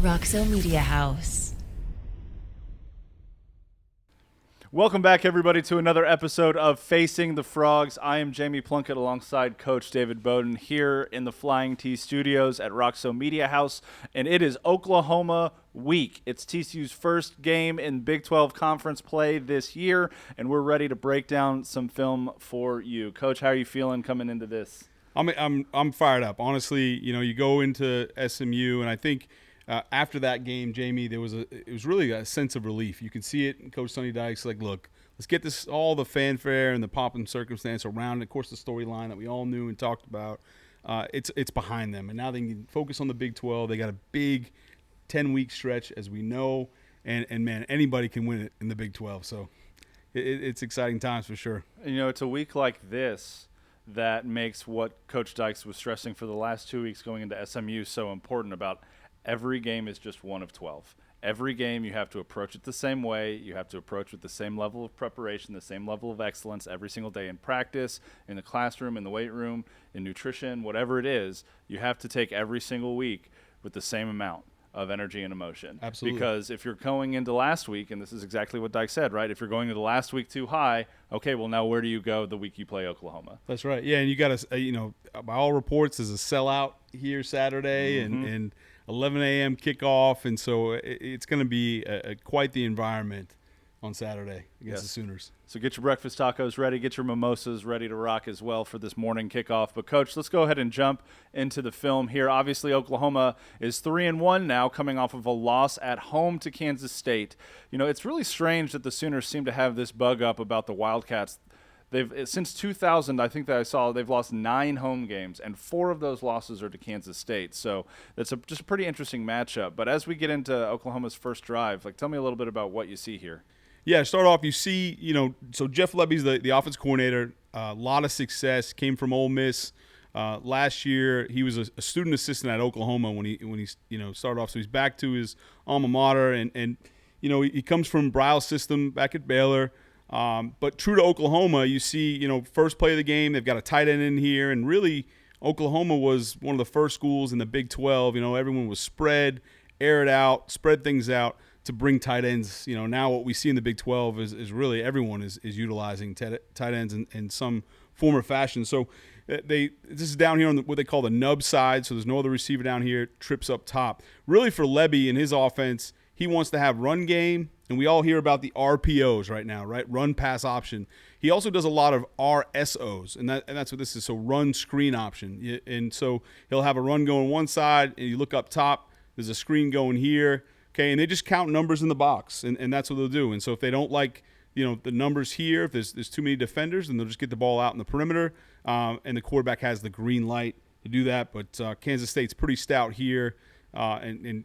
Roxo Media House. Welcome back, everybody, to another episode of Facing the Frogs. I am Jamie Plunkett alongside Coach David Beaudin here in the Flying T Studios at Roxo Media House, and it is Oklahoma week. It's TCU's first game in Big 12 conference play this year, and we're ready to break down some film for you. Coach, how are you feeling coming into this? I'm fired up. Honestly, you go into SMU, and I think after that game, Jamie, it was really a sense of relief. You can see it in Coach Sonny Dykes. Like, look, let's get this all the fanfare and the pomp and circumstance around it. Of course, the storyline that we all knew and talked about. It's behind them, and now they can focus on the Big 12. They got a big 10-week stretch, as we know, and man, anybody can win it in the Big 12. So it's exciting times for sure. It's a week like this that makes what Coach Dykes was stressing for the last 2 weeks going into SMU so important about every game is just one of 12. Every game you have to approach it the same way. You have to approach with the same level of preparation, the same level of excellence every single day in practice, in the classroom, in the weight room, in nutrition, whatever it is. You have to take every single week with the same amount of energy and emotion. Absolutely. Because if you're going into last week, and this is exactly what Dyke said, right? If you're going into the last week too high, okay, well, now where do you go the week you play Oklahoma? That's right. Yeah, and you got to, by all reports, there's a sellout here Saturday and 11 a.m. kickoff, and so it's going to be quite the environment on Saturday against the Sooners. So get your breakfast tacos ready, get your mimosas ready to rock as well for this morning kickoff. But, Coach, let's go ahead and jump into the film here. Obviously, Oklahoma is 3-1 now, coming off of a loss at home to Kansas State. It's really strange that the Sooners seem to have this bug up about the Wildcats. Since 2000, I think that I saw, they've lost 9 home games, and 4 of those losses are to Kansas State. So that's just a pretty interesting matchup. But as we get into Oklahoma's first drive, tell me a little bit about what you see here. Yeah, start off, you see, so Jeff Lebby's the offense coordinator. A lot of success, came from Ole Miss. Last year, he was a student assistant at Oklahoma when he started off. So he's back to his alma mater, and he comes from Bryle's system back at Baylor. But true to Oklahoma, you see, first play of the game, they've got a tight end in here, and really Oklahoma was one of the first schools in the Big 12. Everyone was spread things out to bring tight ends. Now what we see in the Big 12 is really everyone is utilizing tight ends in some form or fashion. So this is down here on what they call the nub side, so there's no other receiver down here, trips up top. Really for Lebby and his offense, he wants to have run game, and we all hear about the RPOs right now, right? Run pass option. He also does a lot of RSOs, and that's what this is. So run screen option. And so he'll have a run going one side, and you look up top, there's a screen going here. Okay, and they just count numbers in the box, and that's what they'll do. And so if they don't like, the numbers here, if there's too many defenders, then they'll just get the ball out in the perimeter, and the quarterback has the green light to do that. But Kansas State's pretty stout here, and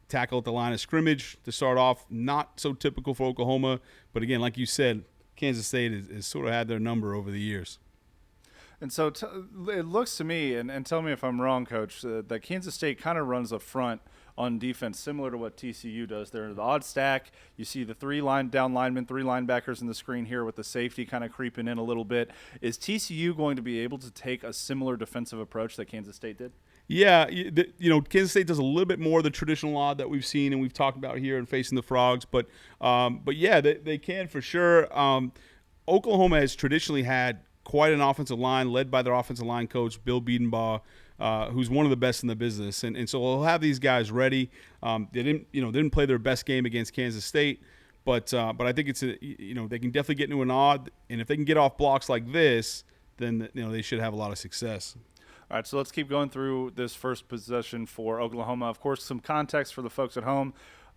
tackle at the line of scrimmage to start off. Not so typical for Oklahoma, but again, like you said, Kansas State has sort of had their number over the years. And so it looks to me, and tell me if I'm wrong, Coach, that Kansas State kind of runs the front on defense similar to what TCU does. They're the odd stack. You see the 3 down linemen, 3 linebackers in the screen here with the safety kind of creeping in a little bit. Is TCU going to be able to take a similar defensive approach that Kansas State did? Yeah, Kansas State does a little bit more of the traditional odd that we've seen and we've talked about here in Facing the Frogs, but yeah, they can for sure. Oklahoma has traditionally had quite an offensive line led by their offensive line coach, Bill Beaudin, who's one of the best in the business, and so they'll have these guys ready. They didn't play their best game against Kansas State, but I think it's they can definitely get into an odd, and if they can get off blocks like this, then they should have a lot of success. All right, so let's keep going through this first possession for Oklahoma. Of course, some context for the folks at home.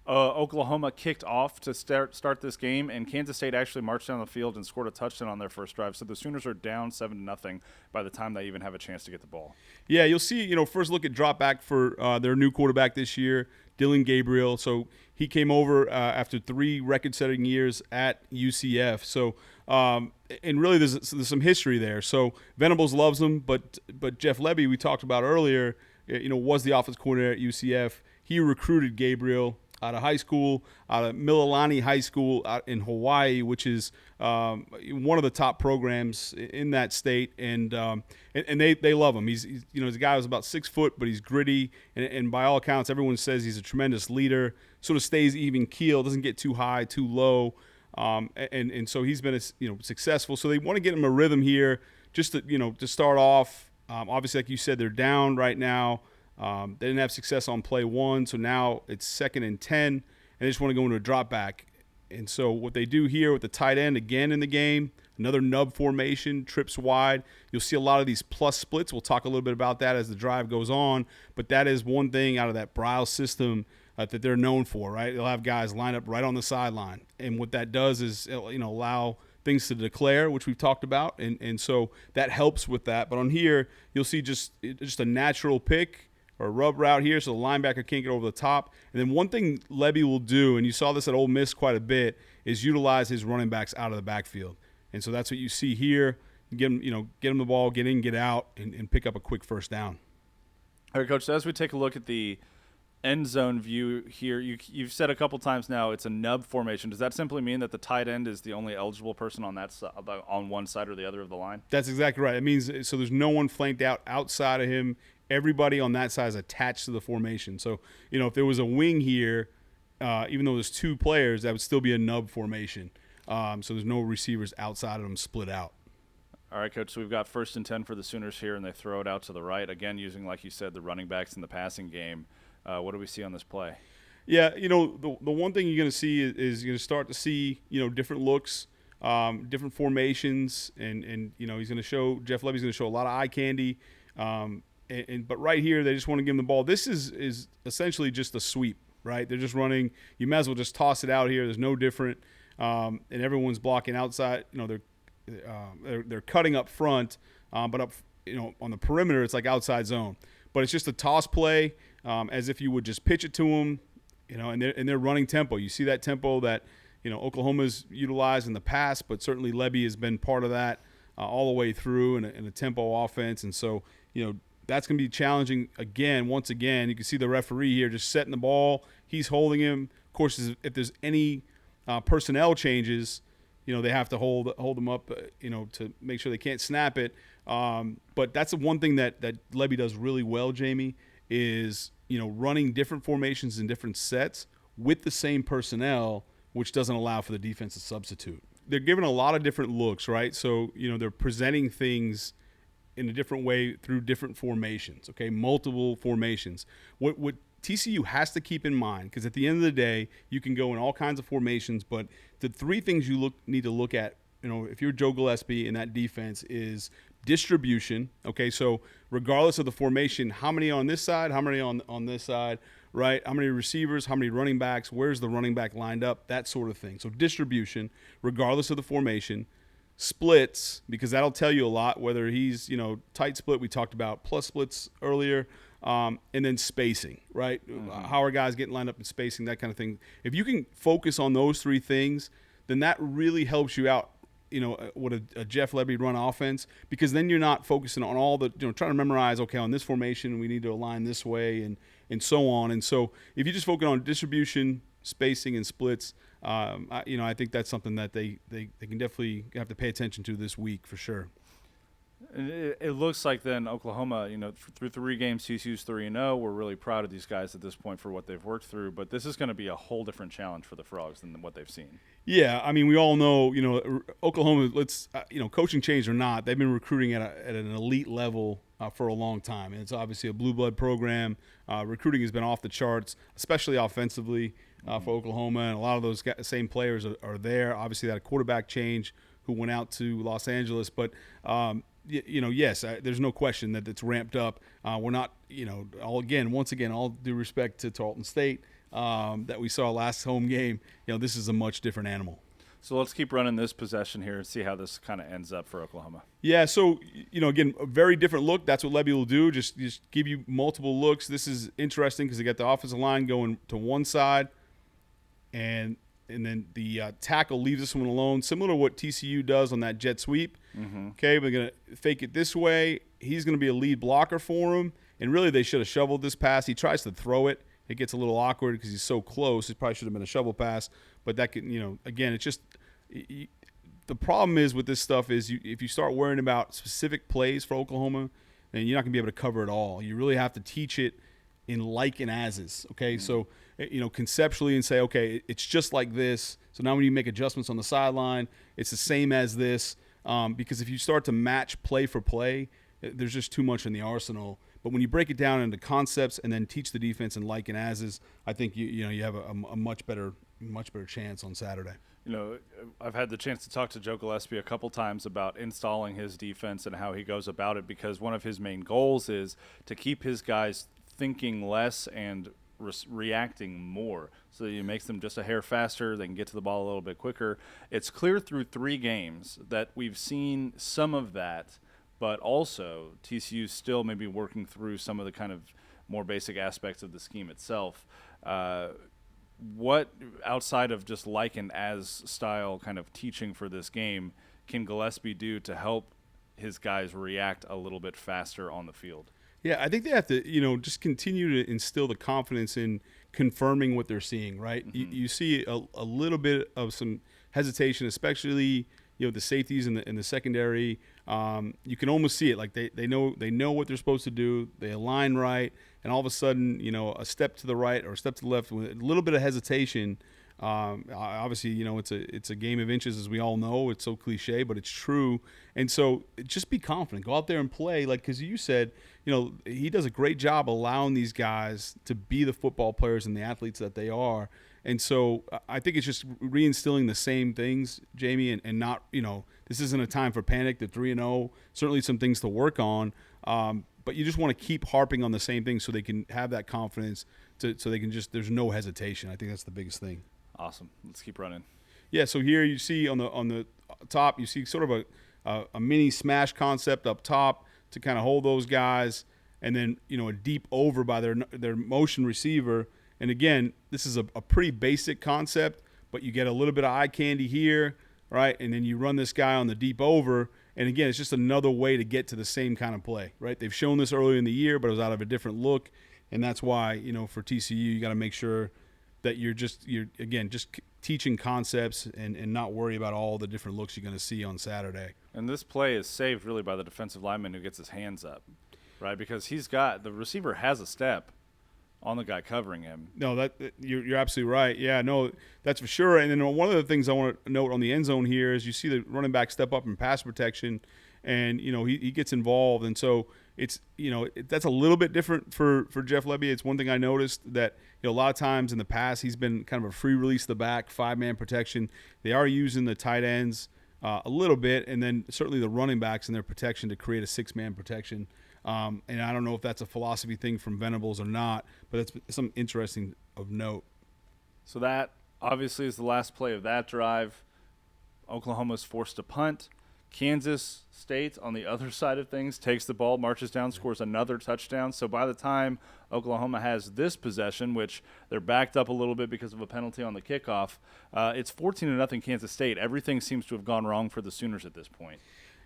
Oklahoma kicked off to start this game, and Kansas State actually marched down the field and scored a touchdown on their first drive. So the Sooners are down 7-0 by the time they even have a chance to get the ball. Yeah, you'll see, first look at drop back for their new quarterback this year, Dylan Gabriel. So he came over after 3 record-setting years at UCF. So, and really there's some history there. So Venables loves him, but Jeff Lebby, we talked about earlier, was the offensive coordinator at UCF. He recruited Gabriel out of high school, out of Mililani High School out in Hawaii, which is one of the top programs in that state, and they love him. He's a guy who's about 6 foot, but he's gritty, and by all accounts, everyone says he's a tremendous leader. Sort of stays even keel, doesn't get too high, too low, and so he's been successful. So they want to get him a rhythm here, just to start off. Obviously, like you said, they're down right now. They didn't have success on play 1, so now it's 2nd and 10, and they just want to go into a drop back. And so what they do here with the tight end again in the game, another nub formation, trips wide. You'll see a lot of these plus splits. We'll talk a little bit about that as the drive goes on, but that is one thing out of that Briles system that they're known for, right? They'll have guys line up right on the sideline, and what that does is allow things to declare, which we've talked about, and so that helps with that. But on here, you'll see just a natural pick or a rub route here, so the linebacker can't get over the top. And then one thing Lebby will do, and you saw this at Ole Miss quite a bit, is utilize his running backs out of the backfield. And so that's what you see here. Get him the ball, get in, get out, and pick up a quick first down. All right, Coach, so as we take a look at the end zone view here, you've said a couple times now it's a nub formation. Does that simply mean that the tight end is the only eligible person on that on one side or the other of the line? That's exactly right. It means so there's no one flanked out outside of him. Everybody on that side is attached to the formation. So, if there was a wing here, even though there's 2 players, that would still be a nub formation. So there's no receivers outside of them split out. All right, Coach, so we've got 1st and 10 for the Sooners here, and they throw it out to the right. Again, using, like you said, the running backs in the passing game. What do we see on this play? Yeah, the one thing you're going to see is you're going to start to see, different looks, different formations, and he's going to show, Jeff Lebby's going to show a lot of eye candy. But right here, they just want to give him the ball. This is essentially just a sweep, right? They're just running. You might as well just toss it out here. There's no different, and everyone's blocking outside. They're cutting up front, but up on the perimeter, it's like outside zone. But it's just a toss play, as if you would just pitch it to them, and they're running tempo. You see that tempo that Oklahoma's utilized in the past, but certainly Lebby has been part of that all the way through in a tempo offense, and so that's going to be challenging again. Once again, you can see the referee here just setting the ball. He's holding him. Of course, if there's any personnel changes, they have to hold them up, to make sure they can't snap it. But that's the one thing that Lebby does really well, Jamie, is running different formations in different sets with the same personnel, which doesn't allow for the defense to substitute. They're given a lot of different looks, right? So they're presenting things in a different way through different formations, okay, multiple formations. What TCU has to keep in mind, because at the end of the day, you can go in all kinds of formations, but the 3 things you need to look at, if you're Joe Gillespie in that defense, is distribution, okay, so regardless of the formation, how many on this side, how many on this side, right, how many receivers, how many running backs, where's the running back lined up, that sort of thing. So distribution, regardless of the formation. Splits, because that'll tell you a lot, whether he's tight split, we talked about plus splits earlier, and then spacing, right? How are guys getting lined up in spacing, that kind of thing. If you can focus on those 3 things, then that really helps you out, with a Jeff Lebby run offense, because then you're not focusing on all the trying to memorize, okay, on this formation we need to align this way and so on. And so if you just focus on distribution, spacing, and splits, I think that's something that they can definitely have to pay attention to this week for sure. It looks like then Oklahoma, through 3 games, TCU's 3-0. We're really proud of these guys at this point for what they've worked through, but this is going to be a whole different challenge for the Frogs than what they've seen. Yeah, I mean, we all know, Oklahoma, coaching change or not, they've been recruiting at an elite level for a long time, and it's obviously a blue blood program. Recruiting has been off the charts, especially offensively for Oklahoma, and a lot of those same players are there. Obviously, that quarterback change who went out to Los Angeles, but yes, there's no question that it's ramped up. We're not, once again, all due respect to Tarleton State that we saw last home game, this is a much different animal. So let's keep running this possession here and see how this kind of ends up for Oklahoma. Yeah, so, again, a very different look. That's what Lebby will do, just give you multiple looks. This is interesting because they got the offensive line going to one side, and then the tackle leaves this one alone, similar to what TCU does on that jet sweep. Mm-hmm. Okay, we're going to fake it this way. He's going to be a lead blocker for him, and really they should have shoveled this pass. He tries to throw it. it gets a little awkward because he's so close. It probably should have been a shovel pass, but that could, again, it's just the problem is with this stuff is if you start worrying about specific plays for Oklahoma, then you're not going to be able to cover it all. You really have to teach it in like and ases, okay? So, conceptually and say, okay, it's just like this. So now when you make adjustments on the sideline, it's the same as this. Because if you start to match play for play, there's just too much in the arsenal. But when you break it down into concepts and then teach the defense in like and ases, I think you have a much better chance on Saturday. I've had the chance to talk to Joe Gillespie a couple times about installing his defense and how he goes about it, because one of his main goals is to keep his guys thinking less and reacting more, so it makes them just a hair faster. They can get to the ball a little bit quicker. It's clear through 3 games that we've seen some of that, but also TCU still maybe working through some of the kind of more basic aspects of the scheme itself. What, outside of just like and as style kind of teaching for this game, can Gillespie do to help his guys react a little bit faster on the field? Yeah, I think they have to, just continue to instill the confidence in confirming what they're seeing, right? Mm-hmm. You see a little bit of some hesitation, especially, the safeties in the secondary. You can almost see it, like they know what they're supposed to do. They align right, and all of a sudden, a step to the right or a step to the left with a little bit of hesitation. Obviously, it's a game of inches, as we all know. It's so cliche, but it's true. And so just be confident. Go out there and play. Because you said, he does a great job allowing these guys to be the football players and the athletes that they are. And so I think it's just reinstilling the same things, Jamie, and not, this isn't a time for panic. They're 3-0. Certainly some things to work on. But you just want to keep harping on the same thing so they can have that confidence, so they can there's no hesitation. I think that's the biggest thing. Awesome. Let's keep running. Yeah, so here you see on the top, you see sort of a mini smash concept up top to kind of hold those guys, and then a deep over by their motion receiver. And again, this is a pretty basic concept, but you get a little bit of eye candy here, right? And then you run this guy on the deep over, and again, it's just another way to get to the same kind of play, right? They've shown this earlier in the year, but it was out of a different look, and that's why for TCU you got to make sure that you're just teaching concepts and not worry about all the different looks you're going to see on Saturday. And this play is saved really by the defensive lineman who gets his hands up, right? Because the receiver has a step on the guy covering him. No, you're absolutely right. Yeah, no, that's for sure. And then one of the things I want to note on the end zone here is you see the running back step up in pass protection, and he gets involved, and so it's that's a little bit different for Jeff Lebby. It's one thing I noticed that a lot of times in the past he's been kind of a free release the back 5-man protection. They are using the tight ends a little bit, and then certainly the running backs in their protection to create a 6-man protection. And I don't know if that's a philosophy thing from Venables or not, but it's something interesting of note. So that obviously is the last play of that drive. Oklahoma's forced to punt. Kansas State, on the other side of things, takes the ball, marches down, scores another touchdown. So by the time Oklahoma has this possession, which they're backed up a little bit because of a penalty on the kickoff, it's 14-0 Kansas State. Everything seems to have gone wrong for the Sooners at this point.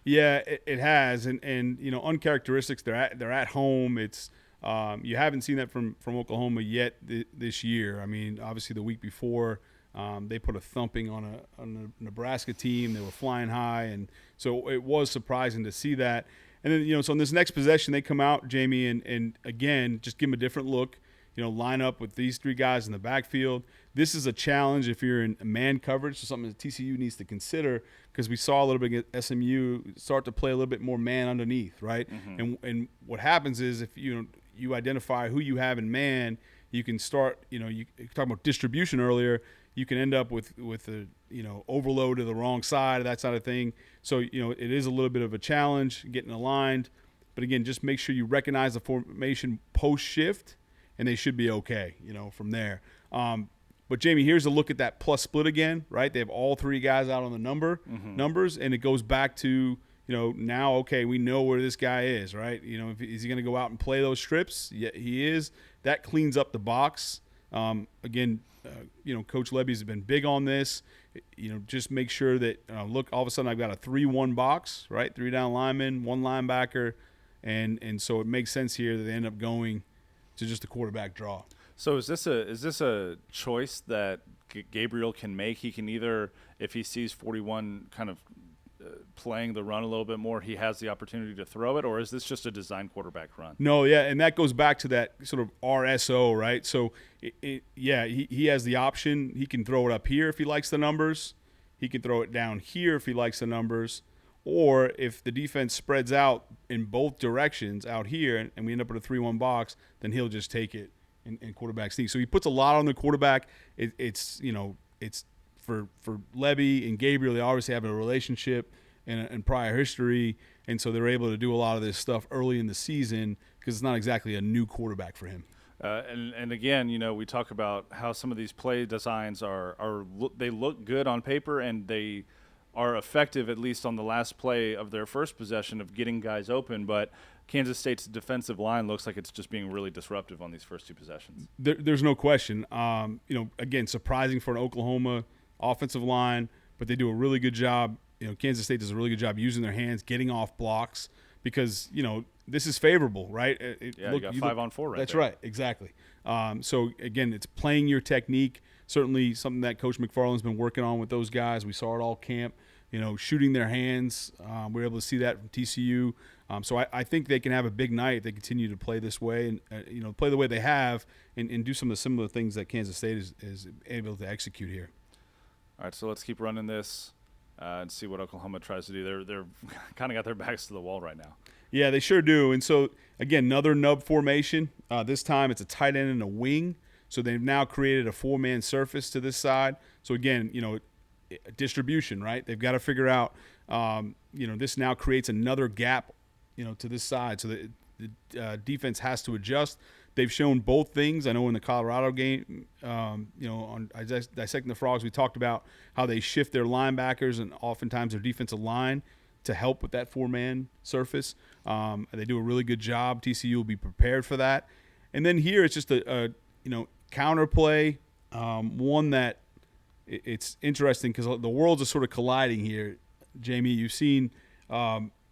Yeah, it has, and uncharacteristics. They're at home. It's you haven't seen that from Oklahoma yet this year. I mean, obviously the week before they put a thumping on a Nebraska team. They were flying high, and so it was surprising to see that. And then so in this next possession they come out, Jamie, and again just give them a different look. Line up with these 3 guys in the backfield. This is a challenge if you're in man coverage, so something that TCU needs to consider, because we saw a little bit at SMU start to play a little bit more man underneath, right? Mm-hmm. And what happens is if you identify who you have in man, you can start, you talked about distribution earlier, you can end up with a overload to the wrong side, that side of thing. So, it is a little bit of a challenge getting aligned. But again, just make sure you recognize the formation post-shift, and they should be okay, from there. But, Jamie, here's a look at that plus split again, right? They have all 3 guys out on the numbers, and it goes back to, now, okay, we know where this guy is, right? Is he going to go out and play those strips? Yeah, he is. That cleans up the box. Again, Coach Lebby's been big on this. Just make sure that, look, all of a sudden I've got a 3-1 box, right? 3 down linemen, 1 linebacker, and so it makes sense here that they end up going to just a quarterback draw. So is this a choice that Gabriel can make? He can either, if he sees 41 kind of playing the run a little bit more, he has the opportunity to throw it, or is this just a design quarterback run? No, yeah, and that goes back to that sort of RSO, right? So, he has the option. He can throw it up here if he likes the numbers. He can throw it down here if he likes the numbers. Or if the defense spreads out in both directions out here and we end up with a 3-1 box, then he'll just take it and quarterback sneak. So he puts a lot on the quarterback. It's for Levy and Gabriel, they obviously have a relationship and prior history, and so they're able to do a lot of this stuff early in the season because it's not exactly a new quarterback for him. And again, we talk about how some of these play designs they look good on paper, and they are effective, at least on the last play of their first possession of getting guys open, but Kansas State's defensive line looks like it's just being really disruptive on these first two possessions. There's no question. Again, surprising for an Oklahoma offensive line, but they do a really good job. Kansas State does a really good job using their hands, getting off blocks because, this is favorable, right? You got 5-on-4 right That's there. right, exactly. So, again, it's playing your technique, certainly something that Coach McFarland's been working on with those guys. We saw it all camp, shooting their hands. We were able to see that from TCU. So I think they can have a big night if they continue to play this way and, play the way they have and do some of the similar things that Kansas State is able to execute here. All right, so let's keep running this and see what Oklahoma tries to do. They're kind of got their backs to the wall right now. Yeah, they sure do. And so, again, another nub formation. This time it's a tight end and a wing. So they've now created a 4-man surface to this side. So, again, distribution, right? They've got to figure out, this now creates another gap, to this side. So the defense has to adjust. They've shown both things. I know in the Colorado game, on Dissecting the Frogs, we talked about how they shift their linebackers and oftentimes their defensive line to help with that 4-man surface. They do a really good job. TCU will be prepared for that. And then here it's just a counter play, one that it's interesting because the worlds are sort of colliding here. Jamie, you've seen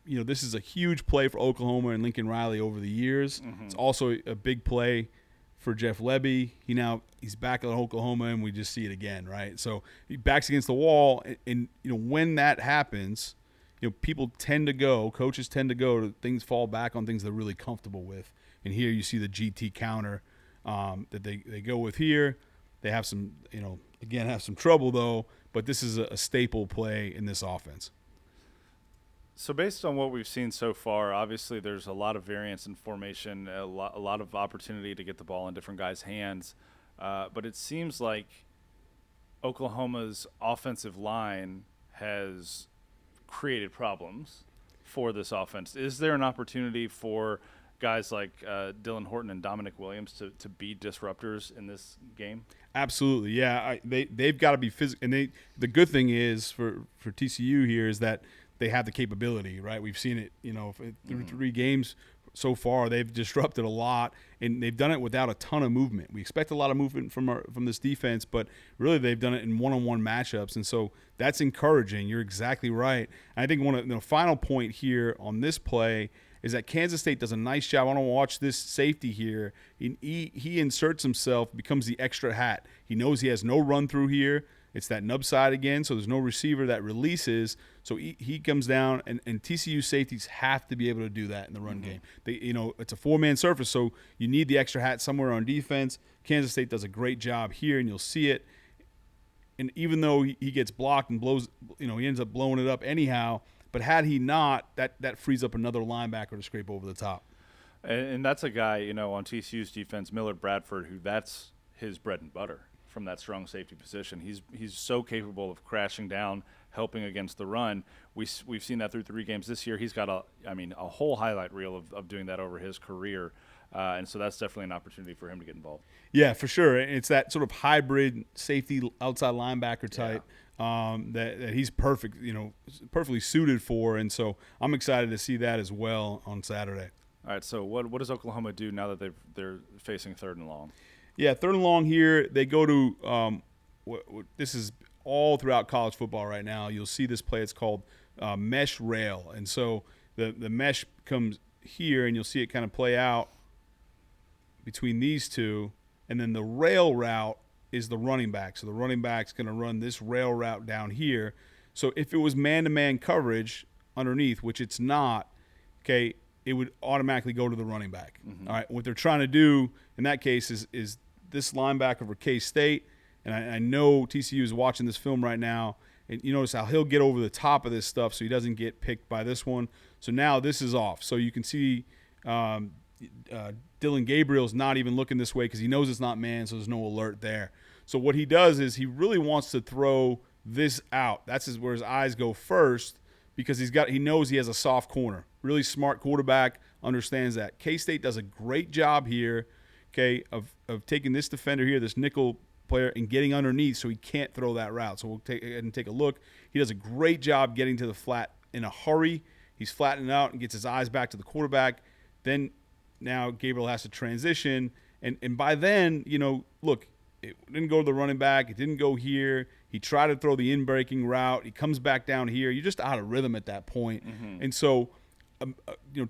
this is a huge play for Oklahoma and Lincoln Riley over the years. Mm-hmm. It's also a big play for Jeff Lebby. He's back at Oklahoma, and we just see it again, right? So he backs against the wall, and when that happens, coaches tend to go to things, fall back on things they're really comfortable with. And here you see the GT counter that they go with here. They have some, have some trouble though, but this is a staple play in this offense. So based on what we've seen so far, obviously there's a lot of variance in formation, a lot of opportunity to get the ball in different guys' hands. But it seems like Oklahoma's offensive line has created problems for this offense. Is there an opportunity for guys like Dylan Horton and Dominic Williams to be disruptors in this game? Absolutely, yeah. They've got to be physical. And the good thing is for TCU here is that they have the capability, right? We've seen it, through 3 games so far. They've disrupted a lot, and they've done it without a ton of movement. We expect a lot of movement from this defense, but really they've done it in one-on-one matchups, and so that's encouraging. You're exactly right. And I think one of the final point here on this play is that Kansas State does a nice job. I want to watch this safety here. He inserts himself, becomes the extra hat. He knows he has no run through here. It's that nub side again, so there's no receiver that releases. So he comes down, and TCU safeties have to be able to do that in the run game. It's a 4-man surface, so you need the extra hat somewhere on defense. Kansas State does a great job here, and you'll see it. And even though he gets blocked and blows, he ends up blowing it up anyhow. But had he not, that frees up another linebacker to scrape over the top. And that's a guy, on TCU's defense, Millard Bradford, who that's his bread and butter from that strong safety position. He's so capable of crashing down, helping against the run. We've seen that through 3 games this year. He's got a whole highlight reel of doing that over his career. And so that's definitely an opportunity for him to get involved. Yeah, for sure. It's that sort of hybrid safety outside linebacker type that he's perfect, perfectly suited for. And so I'm excited to see that as well on Saturday. All right, so what does Oklahoma do now that they're facing 3rd and long? Yeah, 3rd and long here. They go to this is all throughout college football right now. You'll see this play. It's called mesh rail. And so the mesh comes here, and you'll see it kind of play out between these two. and then the rail route is the running back. So the running back's going to run this rail route down here. So if it was man-to-man coverage underneath, which it's not, okay, it would automatically go to the running back. All right, what they're trying to do in that case is this linebacker for K-State, and I know TCU is watching this film right now, and you notice how he'll get over the top of this stuff so he doesn't get picked by this one. So now this is off. So you can see Dylan Gabriel's not even looking this way because he knows it's not man, so there's no alert there. So what he does is he really wants to throw this out. That's where his eyes go first because he knows he has a soft corner. Really smart quarterback, understands that. K-State does a great job here, okay, of taking this defender here, this nickel player, and getting underneath so he can't throw that route. So we'll take ahead and take a look. He does a great job getting to the flat in a hurry. He's flattening out and gets his eyes back to the quarterback. Then now Gabriel has to transition. And by then, look, it didn't go to the running back. It didn't go here. He tried to throw the in-breaking route. He comes back down here. You're just out of rhythm at that point. And so,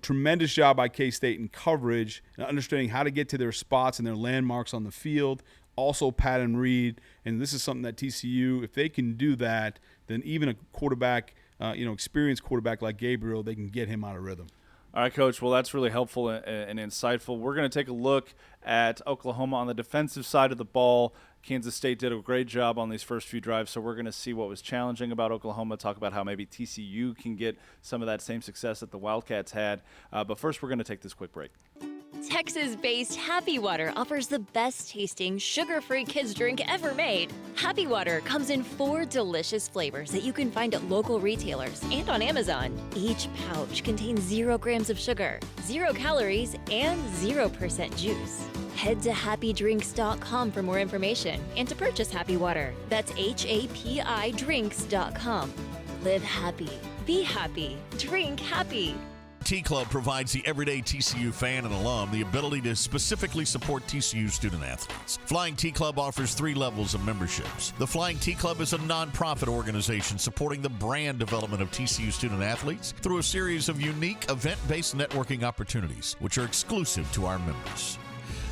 tremendous job by K-State in coverage and understanding how to get to their spots and their landmarks on the field. Also pat and read. And this is something that TCU, if they can do that, then even a quarterback, experienced quarterback like Gabriel, they can get him out of rhythm. All right, Coach. Well, that's really helpful and insightful. We're going to take a look at Oklahoma on the defensive side of the ball. Kansas State did a great job on these first few drives, so we're going to see what was challenging about Oklahoma, talk about how maybe TCU can get some of that same success that the Wildcats had. But first, we're going to take this quick break. Texas-based Happy Water offers the best-tasting, sugar-free kids drink ever made. Happy Water comes in 4 delicious flavors that you can find at local retailers and on Amazon. Each pouch contains 0 grams of sugar, 0 calories, and 0% juice. Head to happydrinks.com for more information and to purchase Happy Water. That's HAPIdrinks.com. Live happy, be happy, drink happy. T-Club provides the everyday TCU fan and alum the ability to specifically support TCU student athletes. Flying T-Club offers 3 levels of memberships. The Flying T-Club is a nonprofit organization supporting the brand development of TCU student athletes through a series of unique event-based networking opportunities, which are exclusive to our members.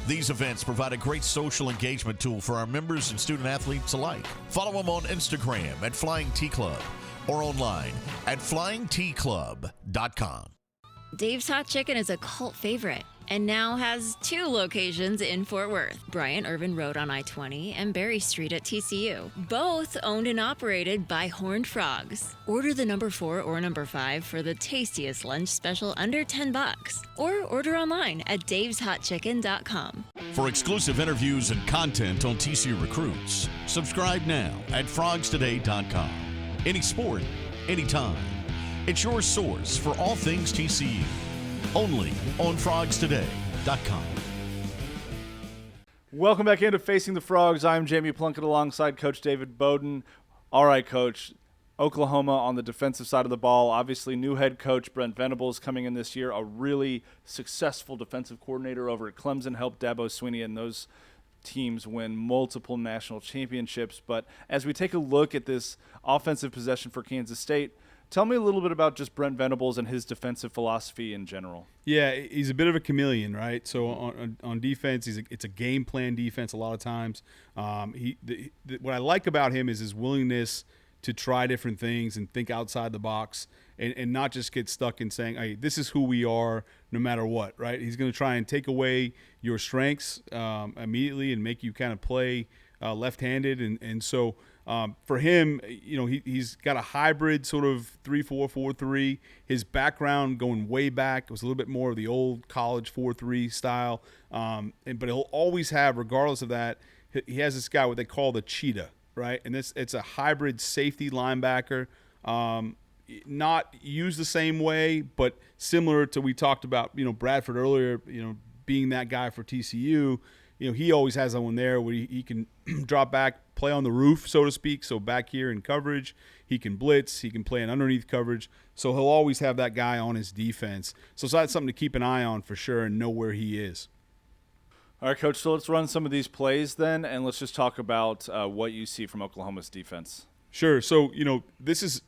These events provide a great social engagement tool for our members and student athletes alike. Follow them on Instagram at Flying T-Club or online at flyingtclub.com. Dave's Hot Chicken is a cult favorite and now has 2 locations in Fort Worth, Bryant Irvin Road on I-20 and Berry Street at TCU. Both owned and operated by Horned Frogs. Order the number 4 or number 5 for the tastiest lunch special under $10. Or order online at daveshotchicken.com. For exclusive interviews and content on TCU recruits, subscribe now at frogstoday.com. Any sport, anytime. It's your source for all things TCU. Only on frogstoday.com. Welcome back into Facing the Frogs. I'm Jamie Plunkett alongside Coach David Beaudin. All right, Coach. Oklahoma on the defensive side of the ball. Obviously, new head coach Brent Venables coming in this year, a really successful defensive coordinator over at Clemson, helped Dabo Swinney and those teams win multiple national championships. But as we take a look at this offensive possession for Kansas State, tell me a little bit about just Brent Venables and his defensive philosophy in general. Yeah, he's a bit of a chameleon, right? So on defense, it's a game plan defense a lot of times. What I like about him is his willingness to try different things and think outside the box and not just get stuck in saying, hey, this is who we are no matter what, right? He's going to try and take away your strengths immediately and make you kind of play left-handed. And so for him, he's got a hybrid sort of 3-4, 4-3. His background going way back was a little bit more of the old college 4-3 style. But he'll always have, regardless of that, he has this guy, what they call the cheetah, right? And it's a hybrid safety linebacker, not used the same way, but similar to, we talked about, Bradford earlier, being that guy for TCU. He always has that one there where he can drop back, play on the roof, so to speak. So back here in coverage, he can blitz, he can play in underneath coverage. So he'll always have that guy on his defense. So that's something to keep an eye on for sure and know where he is. All right, Coach, so let's run some of these plays then, and let's just talk about what you see from Oklahoma's defense. Sure. So, this is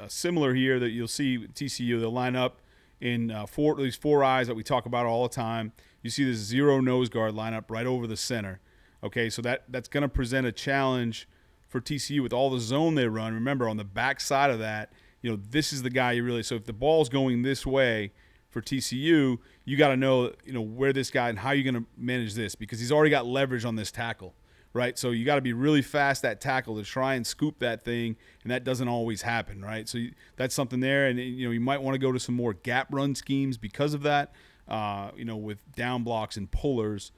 similar here that you'll see TCU. They'll line up in these 4 eyes that we talk about all the time. you see this zero nose guard lineup right over the center. Okay, so that's going to present a challenge for TCU with all the zone they run. Remember, on the back side of that, this is the guy you really – so if the ball's going this way for TCU, you got to know, where this guy and how you're going to manage this, because he's already got leverage on this tackle, right? So you got to be really fast at tackle to try and scoop that thing, and that doesn't always happen, right? So that's something there, and you might want to go to some more gap run schemes because of that, with down blocks and pullers.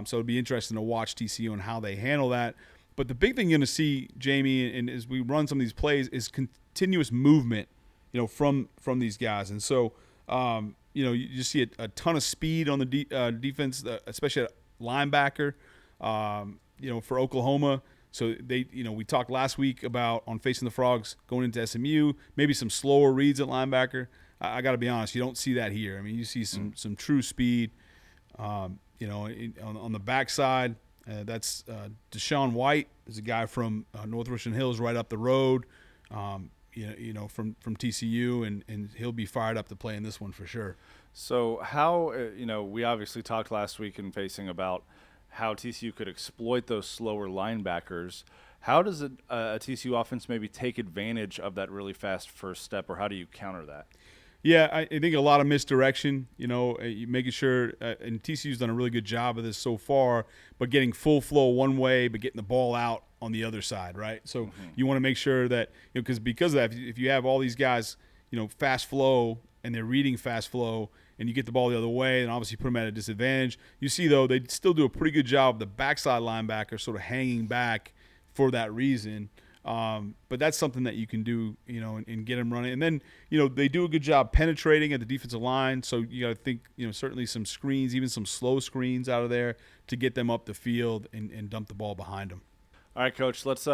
So it'd be interesting to watch TCU and how they handle that. But the big thing you're going to see, Jamie, and as we run some of these plays, is continuous movement, from these guys. And so, you just see a ton of speed on the defense, especially at linebacker, for Oklahoma. So we talked last week about on Facing the Frogs going into SMU, maybe some slower reads at linebacker. I got to be honest, you don't see that here. I mean, you see some true speed, on the backside. That's Deshaun White is a guy from North Richland Hills, right up the road, from TCU, and he'll be fired up to play in this one for sure. So how, we obviously talked last week in Facing about how TCU could exploit those slower linebackers. How does a TCU offense maybe take advantage of that really fast first step, or how do you counter that? Yeah, I think a lot of misdirection, making sure, and TCU's done a really good job of this so far, but getting full flow one way, but getting the ball out on the other side, right? So you want to make sure that, because of that, if you have all these guys, fast flow, and they're reading fast flow, and you get the ball the other way, and obviously put them at a disadvantage. You see, though, they still do a pretty good job of the backside linebacker sort of hanging back for that reason. But that's something that you can do, and get them running. And then, they do a good job penetrating at the defensive line. So you got to think, certainly some screens, even some slow screens out of there to get them up the field and dump the ball behind them. All right, Coach, let's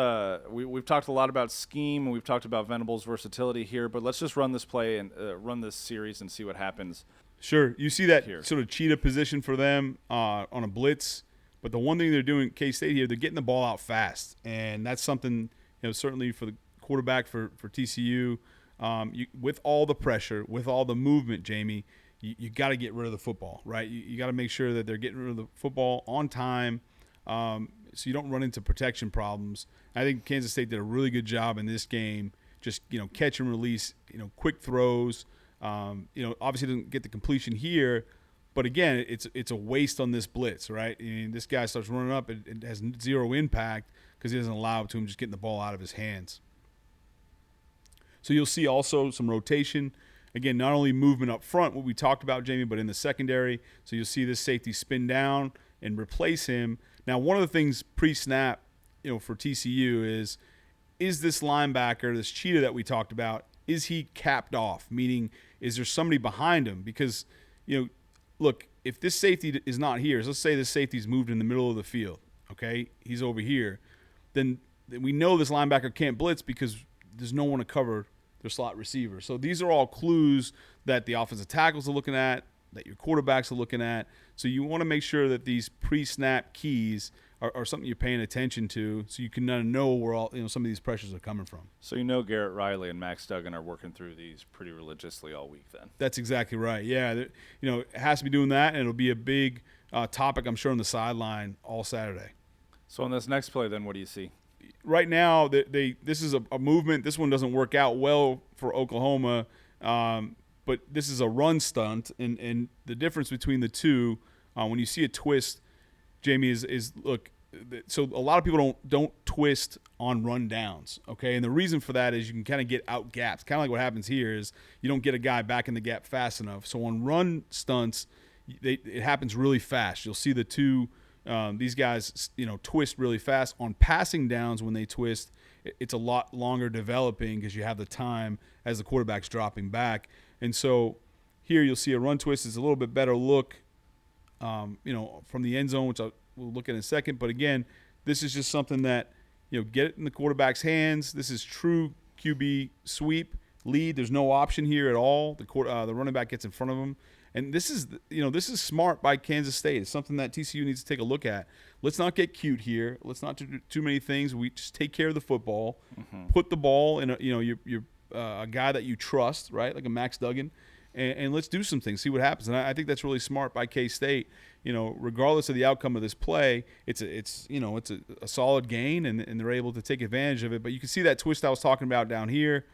we've talked a lot about scheme, and we've talked about Venables' versatility here, but let's just run this play and run this series and see what happens. Sure. You see that here. Sort of cheetah position for them on a blitz. But the one thing they're doing, K-State here, they're getting the ball out fast. And that's something, certainly for the quarterback for TCU, with all the pressure, with all the movement, Jamie, you got to get rid of the football, right? You got to make sure that they're getting rid of the football on time, so you don't run into protection problems. I think Kansas State did a really good job in this game, just, catch and release, quick throws. Obviously didn't get the completion here, but again, it's a waste on this blitz, right? I mean, this guy starts running up, it has zero impact because he doesn't allow it to him just getting the ball out of his hands. So you'll see also some rotation. Again, not only movement up front, what we talked about, Jamie, but in the secondary. So you'll see this safety spin down and replace him. Now, one of the things pre-snap, for TCU is this linebacker, this cheetah that we talked about, is he capped off? Meaning, is there somebody behind him? Because, look, if this safety is not here, so let's say this safety's moved in the middle of the field, okay? He's over here. Then we know this linebacker can't blitz because there's no one to cover their slot receiver. So these are all clues that the offensive tackles are looking at, that your quarterbacks are looking at. So you want to make sure that these pre-snap keys are something you're paying attention to, so you can know where all some of these pressures are coming from. So Garrett Riley and Max Duggan are working through these pretty religiously all week then. That's exactly right. Yeah, it has to be doing that, and it'll be a big topic, I'm sure, on the sideline all Saturday. So on this next play then, what do you see? Right now, this is a movement. This one doesn't work out well for Oklahoma, but this is a run stunt, and the difference between the two, when you see a twist, Jamie, is look. So a lot of people don't twist on run downs, okay? And the reason for that is you can kind of get out gaps. Kind of like what happens here is you don't get a guy back in the gap fast enough. So on run stunts, it happens really fast. You'll see the two these guys, twist really fast. On passing downs, when they twist, it's a lot longer developing because you have the time as the quarterback's dropping back. And so here you'll see a run twist is a little bit better look, from the end zone, which we'll look at in a second. But again, this is just something that, get it in the quarterback's hands. This is true QB sweep lead. There's no option here at all. The running back gets in front of him. And this is smart by Kansas State. It's something that TCU needs to take a look at. Let's not get cute here. Let's not do too many things. We just take care of the football. Mm-hmm. Put the ball in a guy that you trust, right? Like a Max Duggan. And let's do some things, see what happens. And I think that's really smart by K-State. regardless of the outcome of this play, it's a solid gain, and they're able to take advantage of it. But you can see that twist I was talking about down here.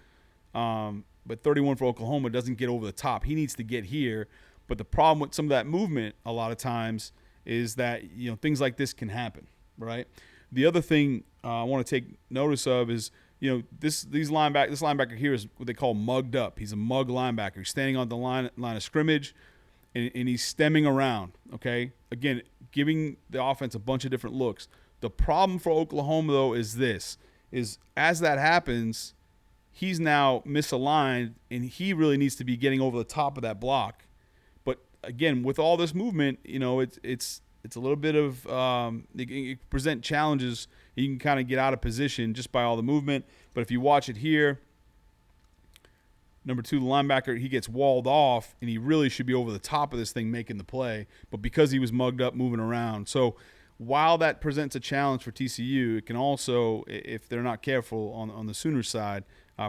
But 31 for Oklahoma doesn't get over the top. He needs to get here. But the problem with some of that movement a lot of times is that, things like this can happen, right? The other thing I want to take notice of is, this linebacker here is what they call mugged up. He's a mug linebacker. He's standing on the line of scrimmage, and he's stemming around, okay? Again, giving the offense a bunch of different looks. The problem for Oklahoma, though, is as that happens, he's now misaligned, and he really needs to be getting over the top of that block. But, again, with all this movement, it's a little bit of it can present challenges. You can kind of get out of position just by all the movement. But if you watch it here, number 2, the linebacker, he gets walled off, and he really should be over the top of this thing making the play. But because he was mugged up moving around. So while that presents a challenge for TCU, it can also, if they're not careful on the Sooner side,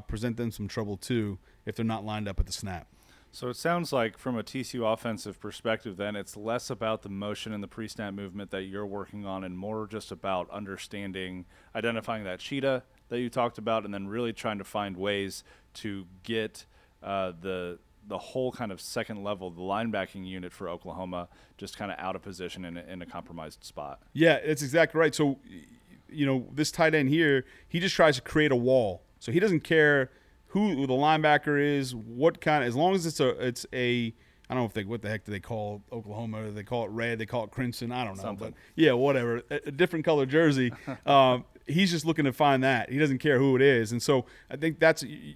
present them some trouble too if they're not lined up at the snap. So it sounds like from a TCU offensive perspective then it's less about the motion and the pre-snap movement that you're working on and more just about identifying that cheetah that you talked about and then really trying to find ways to get the whole kind of second level, the linebacking unit for Oklahoma just kind of out of position in a compromised spot. Yeah, that's exactly right. So, this tight end here, he just tries to create a wall. So he doesn't care who the linebacker is, what kind of, as long as it's a I don't know what the heck do they call Oklahoma? Do they call it red? They call it crimson? I don't know. Something. But yeah, whatever. A different color jersey. He's just looking to find that. He doesn't care who it is. And so I think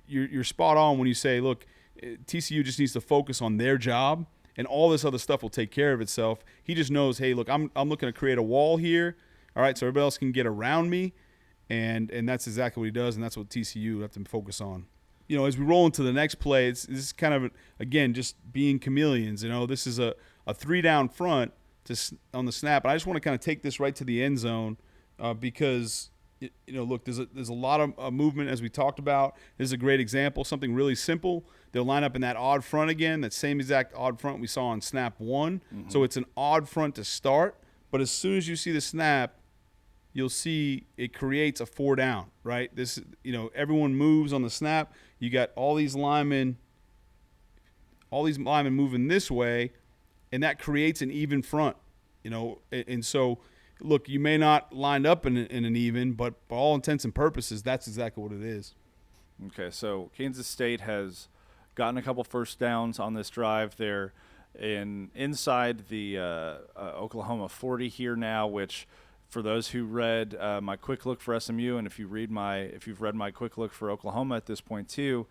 you're spot on when you say, look, TCU just needs to focus on their job, and all this other stuff will take care of itself. He just knows, hey, look, I'm looking to create a wall here, all right, so everybody else can get around me, and that's exactly what he does, and that's what TCU have to focus on. As we roll into the next play, this is kind of, again, just being chameleons. This is a 3-down front on the snap, and I just want to kind of take this right to the end zone because look, there's a lot of movement as we talked about. This is a great example, something really simple. They'll line up in that odd front again, that same exact odd front we saw on snap 1. Mm-hmm. So it's an odd front to start, but as soon as you see the snap, you'll see it creates a 4-down, right? Everyone moves on the snap. You got all these linemen moving this way, and that creates an even front, and so look, you may not line up in an even, but by all intents and purposes, that's exactly what it is. Okay, so Kansas State has gotten a couple first downs on this drive. They're inside the Oklahoma 40 here now, which for those who read my quick look for SMU, and if you've read my quick look for Oklahoma at this point too,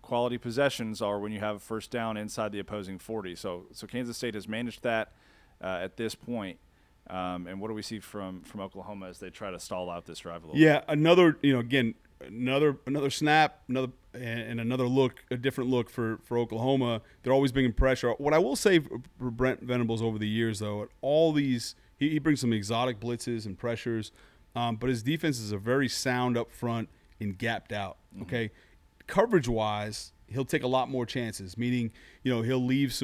quality possessions are when you have a first down inside the opposing 40. So Kansas State has managed that at this point. And what do we see from Oklahoma as they try to stall out this drive a little bit? Yeah, another snap, another look, a different look for Oklahoma. They're always bringing pressure. What I will say for Brent Venables over the years, though, at all these, he brings some exotic blitzes and pressures, but his defense is a very sound up front and gapped out. Okay, coverage-wise, he'll take a lot more chances, meaning, he'll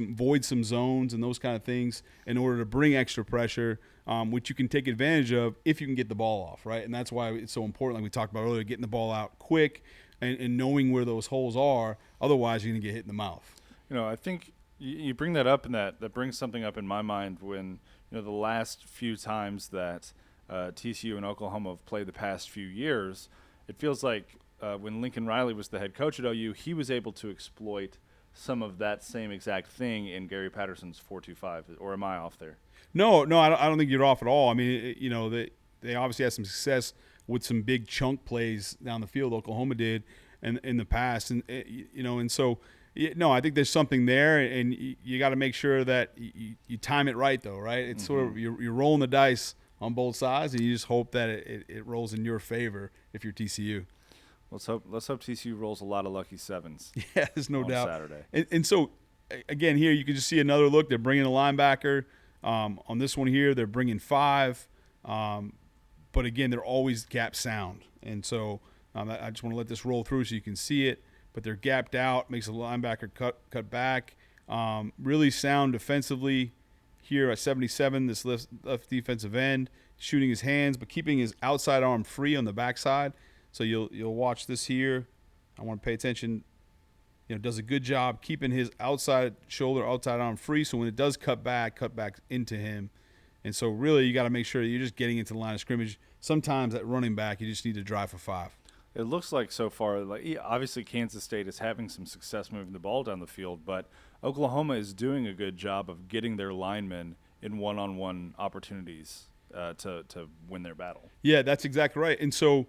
void some zones and those kind of things in order to bring extra pressure, which you can take advantage of if you can get the ball off, right? And that's why it's so important, like we talked about earlier, getting the ball out quick and knowing where those holes are. Otherwise, you're going to get hit in the mouth. I think you bring that up, and that brings something up in my mind when, the last few times that TCU and Oklahoma have played the past few years, it feels like when Lincoln Riley was the head coach at OU, he was able to exploit some of that same exact thing in Gary Patterson's 4-2-5. Or am I off there? No, I don't think you're off at all. I mean, they obviously had some success with some big chunk plays down the field. Oklahoma did in the past, and so. No, I think there's something there, and you got to make sure that you time it right, though, right? It's sort of you're rolling the dice on both sides, and you just hope that it rolls in your favor if you're TCU. Let's hope TCU rolls a lot of lucky sevens. Yeah, there's no doubt. Saturday. And so, again, here you can just see another look. They're bringing a linebacker. On this one here, they're bringing 5. But, again, they're always gap sound. And so I just want to let this roll through so you can see it. But they're gapped out, makes a linebacker cut back. Really sound defensively. here at 77, this left defensive end, shooting his hands, but keeping his outside arm free on the backside. So you'll watch this here. I want to pay attention. Does a good job keeping his outside shoulder, outside arm free. So when it does cut back into him. And so really you got to make sure that you're just getting into the line of scrimmage. Sometimes at running back, you just need to drive for 5. It looks like so far, obviously Kansas State is having some success moving the ball down the field, but Oklahoma is doing a good job of getting their linemen in one-on-one opportunities to win their battle. Yeah, that's exactly right. And so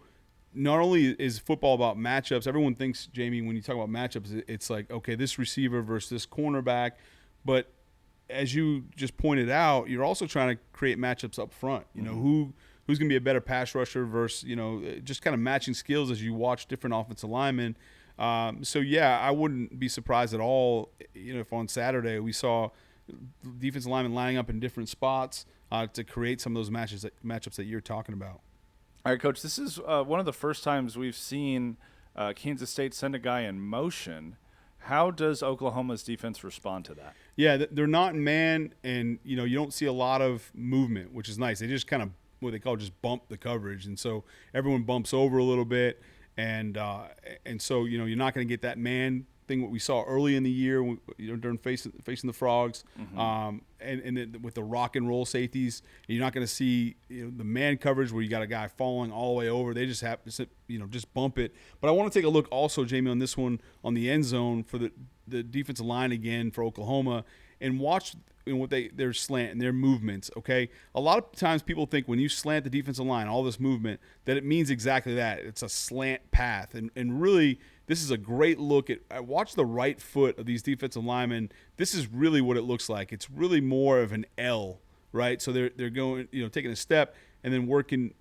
not only is football about matchups, everyone thinks, Jamie, when you talk about matchups, it's like, okay, this receiver versus this cornerback. But as you just pointed out, you're also trying to create matchups up front. Who's going to be a better pass rusher versus, just kind of matching skills as you watch different offensive linemen. So, yeah, I wouldn't be surprised at all, if on Saturday we saw defensive linemen lining up in different spots to create some of those matchups that you're talking about. All right, Coach, this is one of the first times we've seen Kansas State send a guy in motion. How does Oklahoma's defense respond to that? Yeah, they're not in man, and, you don't see a lot of movement, which is nice. They just kind of what they call just bump the coverage, and so everyone bumps over a little bit, and so, you're not going to get that man thing what we saw early in the year, during facing the Frogs, and then with the rock and roll safeties, you're not going to see the man coverage where you got a guy falling all the way over. They just have to just bump it. But I want to take a look also, Jamie, on this one on the end zone for the defensive line again for Oklahoma, and watch what their slant and their movements. Okay, a lot of times people think when you slant the defensive line, all this movement, that it means exactly that. It's a slant path, and really, this is a great look at watch the right foot of these defensive linemen. This is really what it looks like. It's really more of an L, right? So they're going, taking a step and then working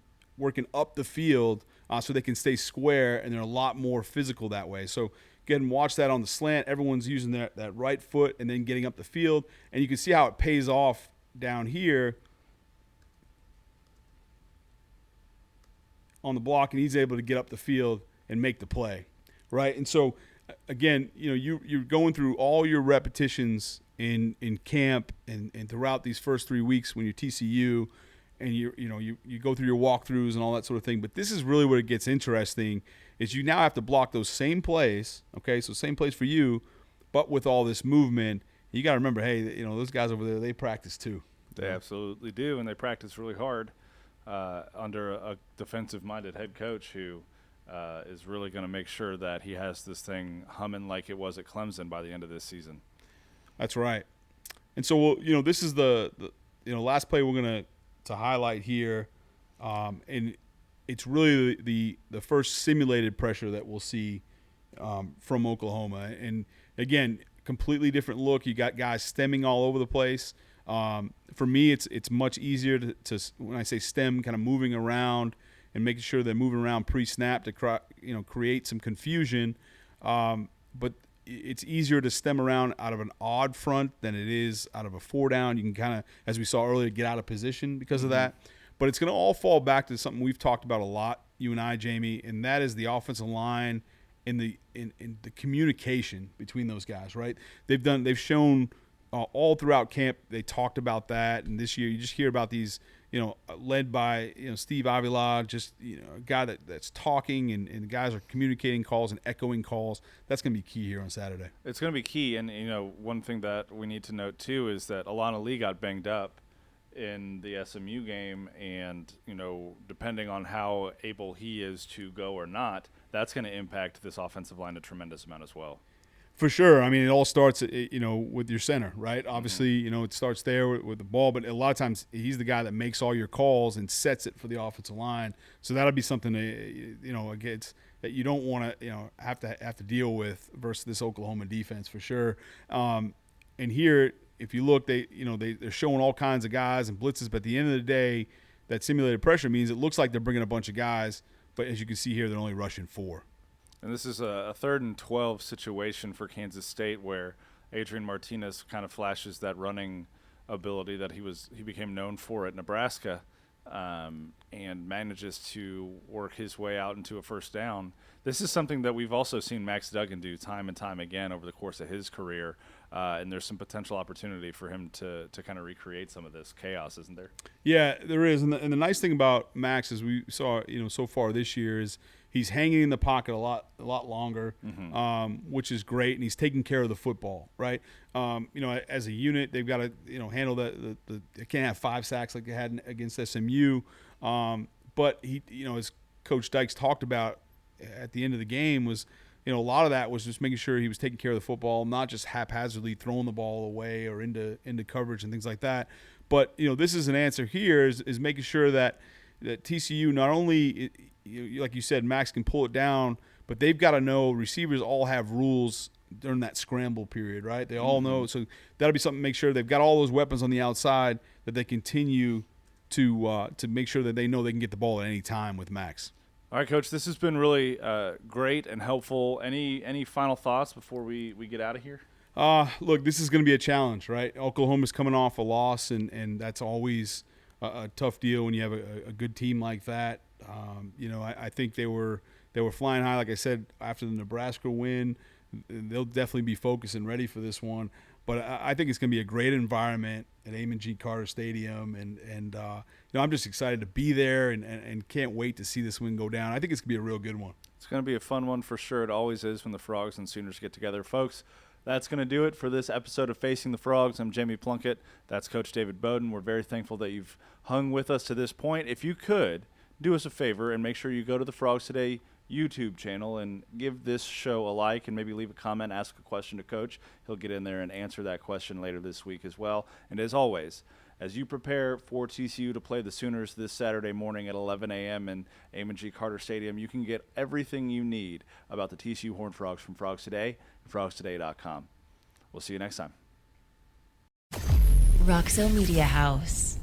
up the field so they can stay square, and they're a lot more physical that way. So again, watch that on the slant. Everyone's using that right foot and then getting up the field, and you can see how it pays off down here on the block, and he's able to get up the field and make the play. Right, and so again, you're going through all your repetitions in camp and throughout these first 3 weeks when you're TCU, and you go through your walkthroughs and all that sort of thing. But this is really where it gets interesting, is you now have to block those same plays. Okay, so same plays for you, but with all this movement, you got to remember, hey, those guys over there, they practice too. They absolutely do, and they practice really hard under a defensive-minded head coach who is really going to make sure that he has this thing humming like it was at Clemson by the end of this season. That's right. And so, this is the last play we're going to highlight here, and it's really the first simulated pressure that we'll see from Oklahoma. And again, completely different look. You got guys stemming all over the place. For me, it's much easier to when I say stem, kind of moving around and making sure they're moving around pre-snap to create some confusion. But it's easier to stem around out of an odd front than it is out of a 4-down. You can kind of, as we saw earlier, get out of position because of that. But it's going to all fall back to something we've talked about a lot, you and I, Jamie, and that is the offensive line and the communication between those guys, right? They've shown all throughout camp, they talked about that, and this year you just hear about these – led by, Steve Avila, just, a guy that's talking and guys are communicating calls and echoing calls. That's going to be key here on Saturday. It's going to be key. And, one thing that we need to note, too, is that Alana Lee got banged up in the SMU game. And, depending on how able he is to go or not, that's going to impact this offensive line a tremendous amount as well. For sure. I mean, it all starts, with your center, right? Obviously, it starts there with the ball, but a lot of times he's the guy that makes all your calls and sets it for the offensive line. So that'll be something against that you don't want to, have to deal with versus this Oklahoma defense for sure. And here, if you look, they're showing all kinds of guys and blitzes, but at the end of the day, that simulated pressure means it looks like they're bringing a bunch of guys, but as you can see here, they're only rushing 4. And this is a 3rd and 12 situation for Kansas State where Adrian Martinez kind of flashes that running ability that he became known for at Nebraska. and manages to work his way out into a first down. This is something that we've also seen Max Duggan do time and time again over the course of his career, and there's some potential opportunity for him to kind of recreate some of this chaos, isn't there? Yeah, there is. And the nice thing about Max, as we saw, so far this year, is he's hanging in the pocket a lot longer, which is great, and he's taking care of the football, right? As a unit, they've got to handle they can't have 5 sacks like they had against SMU, but he, as Coach Dykes talked about at the end of the game, was a lot of that was just making sure he was taking care of the football, not just haphazardly throwing the ball away or into coverage and things like that. But this is an answer here is making sure that TCU not only, like you said, Max can pull it down, but they've got to know receivers all have rules during that scramble period, right? They all know. So that'll be something to make sure they've got all those weapons on the outside that they continue to make sure that they know they can get the ball at any time with Max. All right, Coach, this has been really great and helpful. Any final thoughts before we get out of here? Look, this is going to be a challenge, right? Oklahoma's coming off a loss, and that's always a tough deal when you have a good team like that. I think they were flying high, like I said, after the Nebraska win. They'll definitely be focused and ready for this one. But I think it's going to be a great environment at Amon G. Carter Stadium, and I'm just excited to be there and can't wait to see this win go down. I think it's going to be a real good one. It's going to be a fun one for sure. It always is when the Frogs and Sooners get together. Folks, that's going to do it for this episode of Facing the Frogs. I'm Jamie Plunkett. That's Coach David Beaudin. We're very thankful that you've hung with us to this point. If you could, do us a favor and make sure you go to the Frogs Today YouTube channel and give this show a like and maybe leave a comment, ask a question to Coach. He'll get in there and answer that question later this week as well. And as always, as you prepare for TCU to play the Sooners this Saturday morning at 11 a.m. in Amon G. Carter Stadium, you can get everything you need about the TCU Horned Frogs from Frogs Today and frogstoday.com. We'll see you next time. Roxo Media House.